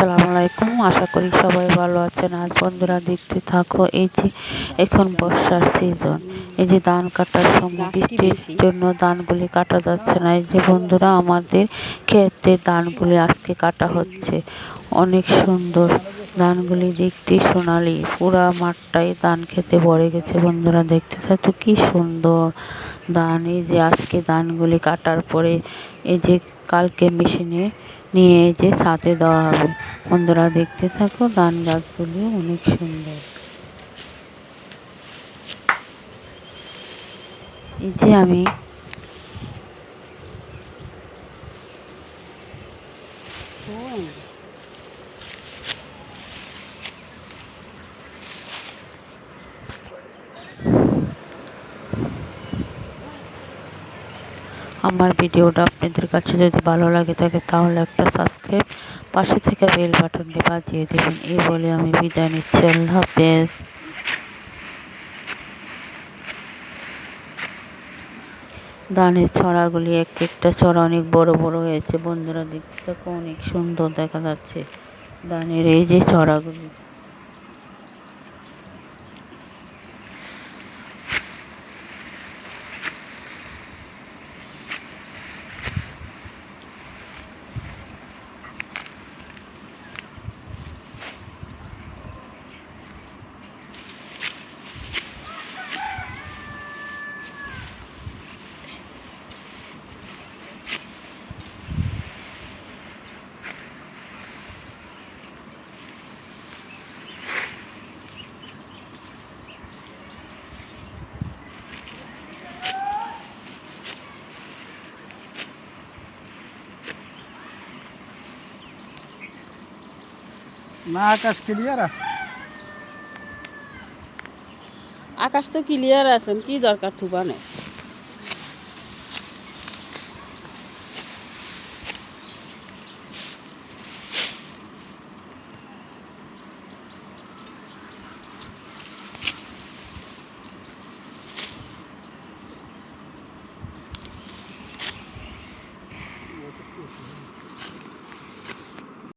আসসালামু আলাইকুম। আশা করি সবাই ভালো আছেন। আজ বন্ধুরা দেখতে থাকো, এই যে এখন বর্ষার সিজন, এই যে ধান কাটার সময় বৃষ্টির জন্য ধানগুলি কাটা যাচ্ছে না। এই যে বন্ধুরা আমাদের ক্ষেতের ধানগুলি আজকে কাটা হচ্ছে। অনেক সুন্দর ধানগুলি দেখতে সোনালি, পুরা মাঠটাই ধান খেতে ভরে গেছে। বন্ধুরা দেখতে থাকো কি সুন্দর ধান। এই যে আজকে ধানগুলি কাটার পরে এই যে কালকে মেশিনে নিয়ে এই যে ছাদে দেওয়া হবে। বন্ধুরা দেখতে থাকো, ধান গাছগুলি অনেক সুন্দর। এই যে আমি আমার ভিডিওটা আপনাদের কাছে যদি ভালো লাগে থাকে তাহলে একটা সাবস্ক্রাইব, পাশে থেকে বেল বাটনটি বাজিয়ে দেবেন। এই বলে আমি বিদায় নিচ্ছি। আল্লাহ হাফেজ। ধানের ছড়াগুলি এক একটা ছড়া অনেক বড় বড় হয়েছে। বন্ধুরা দেখতে থাকো, অনেক সুন্দর দেখা যাচ্ছে ধানের এই যে ছড়াগুলি। না, আকাশ ক্লিয়ার আছে। আকাশ তো ক্লিয়ার আছে, কি দরকার থুবা নেই।